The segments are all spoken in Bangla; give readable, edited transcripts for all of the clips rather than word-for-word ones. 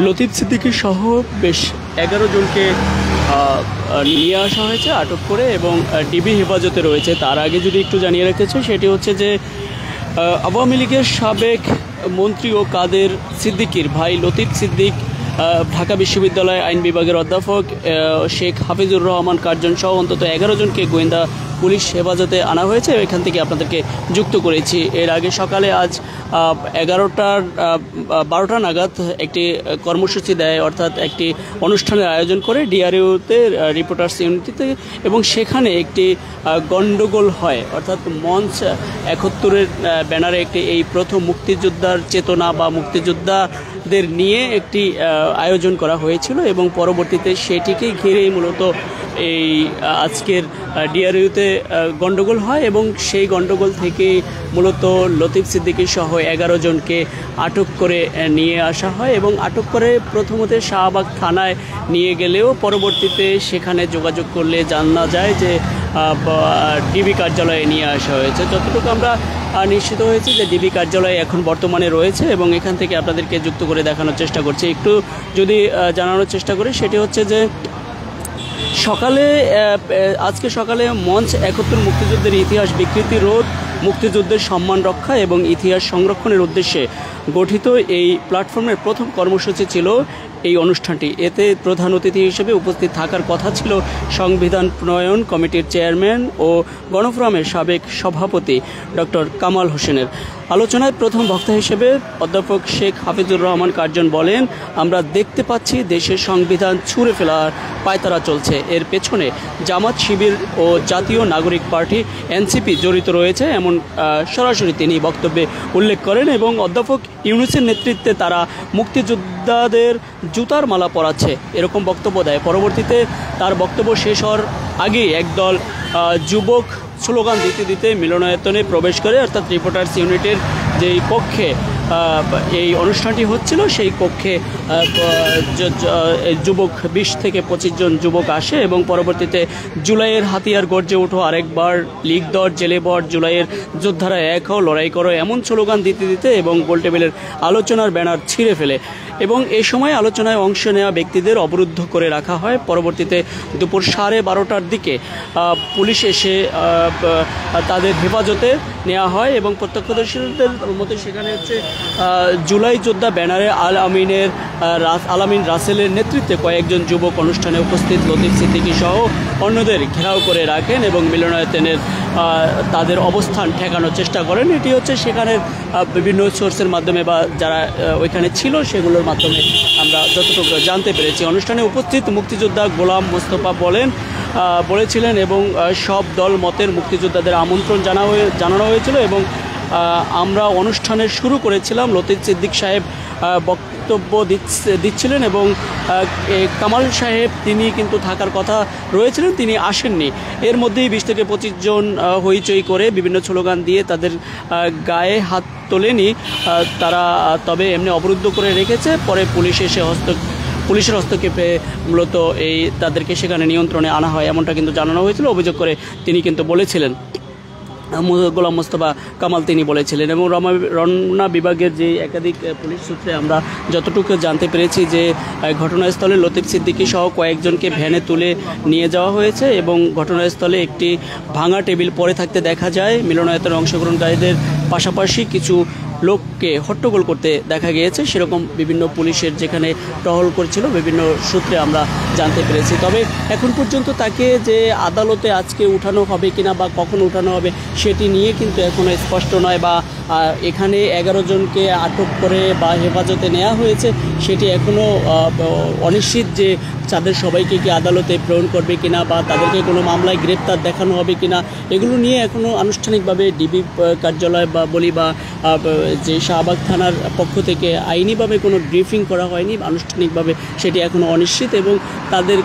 লতিফ সিদ্দিকী সহ বেশ 11 জনকে নিয়ে আসা হয়েছে আটক করে এবং ডিবি হেফাজতে রয়েছে। তার আগে যদি একটু জানিয়ে রেখেছে সেটি হচ্ছে যে আওয়ামী লীগের সাবেক মন্ত্রী ও কাদের সিদ্দিকীর ভাই লতিফ সিদ্দিক ঢাকা বিশ্ববিদ্যালয় আইন বিভাগের অধ্যাপক শেখ হাফিজুর রহমান কার্জন সহ অন্তত 11 জনকে গোয়েন্দা পুলিশ হেফাজতে আনা হয়েছে। এখান থেকে আপনাদেরকে যুক্ত করেছি। এর আগে সকালে আজ 12টা নাগাদ একটি কর্মসূচি দেয়, অর্থাৎ একটি অনুষ্ঠানের আয়োজন করে ডিআরইউতে রিপোর্টার্স ইউনিটিতে, এবং সেখানে একটি গণ্ডগোল হয়, অর্থাৎ মঞ্চ 71-এর ব্যানারে একটি এই প্রথম মুক্তিযোদ্ধার চেতনা বা মুক্তিযোদ্ধাদের নিয়ে একটি আয়োজন করা হয়েছিল এবং পরবর্তীতে সেটিকে ঘিরেই মূলত এই আজকের ডিআরইউতে গণ্ডগোল হয় এবং সেই গণ্ডগোল থেকে মূলত লতিফ সিদ্দিকী সহ 11 জনকে আটক করে নিয়ে আসা হয় এবং আটক করে প্রথমত শাহবাগ থানায় নিয়ে গেলেও পরবর্তীতে সেখানে যোগাযোগ করলে জানা যায় যে ডিবি কার্যালয়ে নিয়ে আসা হয়েছে। যতটুকু আমরা নিশ্চিত হয়েছি যে ডিবি কার্যালয়ে এখন বর্তমানে রয়েছে এবং এখান থেকে আপনাদেরকে যুক্ত করে দেখানোর চেষ্টা করছি। একটু যদি জানানোর চেষ্টা করি সেটি হচ্ছে যে আজকে সকালে মঞ্চ 71 মুক্তিযুদ্ধের ইতিহাস বিকৃতি রোধ, মুক্তিযুদ্ধের সম্মান রক্ষা এবং ইতিহাস সংরক্ষণের উদ্দেশ্যে গঠিত এই প্ল্যাটফর্মের প্রথম কর্মসূচি ছিল এই অনুষ্ঠানটি। এতে প্রধান অতিথি হিসেবে উপস্থিত থাকার কথা ছিল সংবিধান প্রণয়ন কমিটির চেয়ারম্যান ও গণফোরামের সাবেক সভাপতি ডক্টর কামাল হোসেনের। আলোচনায় প্রথম বক্তা হিসেবে অধ্যাপক শেখ হাফিজুর রহমান কার্জন বলেন, আমরা দেখতে পাচ্ছি দেশের সংবিধান ছুঁড়ে ফেলার পায়তারা চলছে। এর পেছনে জামাত, শিবির ও জাতীয় নাগরিক পার্টি এনসিপি জড়িত রয়েছে এমন সরাসরি তিনি বক্তব্যে উল্লেখ করেন এবং অধ্যাপক ইউনূসের নেতৃত্বে তারা মুক্তিযোদ্ধাদের জুতার মালা পরাচ্ছে এরকম বক্তব্য দেয়। পরবর্তীতে তার বক্তব্য শেষ হওয়ার আগেই একদল যুবক স্লোগান দিতে দিতে মিলনায়তনে প্রবেশ করে, অর্থাৎ রিপোর্টার্স ইউনিটের যেই কক্ষে এই অনুষ্ঠানটি হচ্ছিল সেই কক্ষে যুবক 20 থেকে 25 জন যুবক আসে এবং পরবর্তীতে জুলাইয়ের হাতিয়ার গর্জে ওঠো আরেকবার, লীগ দর জেলে বর, জুলাইয়ের যোদ্ধারা এক হও, লড়াই করো এমন স্লোগান দিতে দিতে এবং গোলটেবিলের আলোচনার ব্যানার ছিঁড়ে ফেলে এবং এ সময় আলোচনায় অংশ নেওয়া ব্যক্তিদের অবরুদ্ধ করে রাখা হয়। পরবর্তীতে দুপুর 12:30টার দিকে পুলিশ এসে তাদের হেফাজতে নেওয়া হয় এবং প্রত্যক্ষদর্শীদের মতে সেখানে হচ্ছে জুলাই যোদ্ধা ব্যানারে আলামিন রাসেলের নেতৃত্বে কয়েকজন যুবক অনুষ্ঠানে উপস্থিত লতিফ সিদ্দিকী সহ অন্যদের ঘেরাও করে রাখেন এবং মিলনায়তনের তাদের অবস্থান ঠেকানোর চেষ্টা করেন। এটি হচ্ছে সেখানের বিভিন্ন সোর্সের মাধ্যমে বা যারা ওইখানে ছিল সেগুলোর মাধ্যমে আমরা যতটুকু জানতে পেরেছি। অনুষ্ঠানে উপস্থিত মুক্তিযোদ্ধা গোলাম মোস্তফা বলেছিলেন এবং সব দল মতের মুক্তিযোদ্ধাদের আমন্ত্রণ জানানো হয়েছিল এবং আমরা অনুষ্ঠানের শুরু করেছিলাম। লতিফ সিদ্দিক সাহেব বক্তব্য দিচ্ছিলেন এবং কামাল সাহেব তিনি কিন্তু থাকার কথা রয়েছিলেন, তিনি আসেননি। এর মধ্যেই 20 থেকে 25 জন হইচই করে বিভিন্ন স্লোগান দিয়ে তাদের গায়ে হাত তোলেনি তারা, তবে এমনি অবরুদ্ধ করে রেখেছে। পরে পুলিশের হস্তক্ষেপে মূলত তাদেরকে সেখানে নিয়ন্ত্রণে আনা হয় এমনটা কিন্তু জানানো হয়েছিল। অভিযোগ করে তিনি কিন্তু বলেছিলেন, গোলাম মোস্তফা কামাল তিনি বলেছিলেন। এবং রমনা বিভাগের যে একাধিক পুলিশ সূত্রে আমরা যতটুকু জানতে পেরেছি যে ঘটনাস্থলে লতিফ সিদ্দিকী সহ কয়েকজনকে ভ্যানে তুলে নিয়ে যাওয়া হয়েছে এবং ঘটনাস্থলে একটি ভাঙা টেবিল পড়ে থাকতে দেখা যায়। মিলনায়তনে অংশগ্রহণকারীদের পাশাপাশি কিছু লোককে হট্টগোল করতে দেখা গিয়েছে, সেরকম বিভিন্ন পুলিশের যেখানে টহল করছিল বিভিন্ন সূত্রে আমরা জানতে পেরেছি। তবে এখন পর্যন্ত তাকে যে আদালতে আজকে উঠানো হবে কিনা বা কখন উঠানো হবে সেটি নিয়ে কিন্তু এখনও স্পষ্ট নয়, বা এখানে 11 জনকে আটক করে বা হেফাজতে নেওয়া হয়েছে সেটি এখনও অনিশ্চিত যে তাদের সবাইকে কি আদালতে প্রেরণ করবে কিনা বা তাদেরকে কোনো মামলায় গ্রেপ্তার দেখানো হবে কিনা, এগুলো নিয়ে এখনও আনুষ্ঠানিকভাবে ডিবি কার্যালয় বা বলি বা যে শাহবাগ থানার পক্ষ থেকে আইনিভাবে কোনো ব্রিফিং করা হয়নি আনুষ্ঠানিকভাবে, সেটি এখনও অনিশ্চিত। এবং তাদের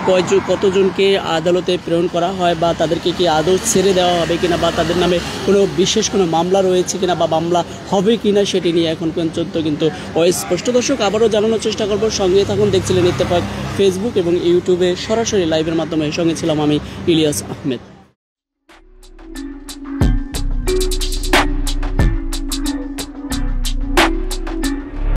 কতজনকে আদালতে প্রেরণ করা হয় বা তাদেরকে কি আদৌ ছেড়ে দেওয়া হবে কিনা বা তাদের নামে কোনো বিশেষ কোনো মামলা রয়েছে কিনা বা মামলা হবে কিনা সেটি নিয়ে এখন পর্যন্ত কিন্তু অস্পষ্ট। দর্শক, আবারও জানানোর চেষ্টা করব, সঙ্গে থাকুন। দেখছিলেন ইত্তেফাক ফেসবুক এবং ইউটিউবে সরাসরি লাইভের মাধ্যমে। সঙ্গে ছিলাম আমি ইলিয়াস আহমেদ।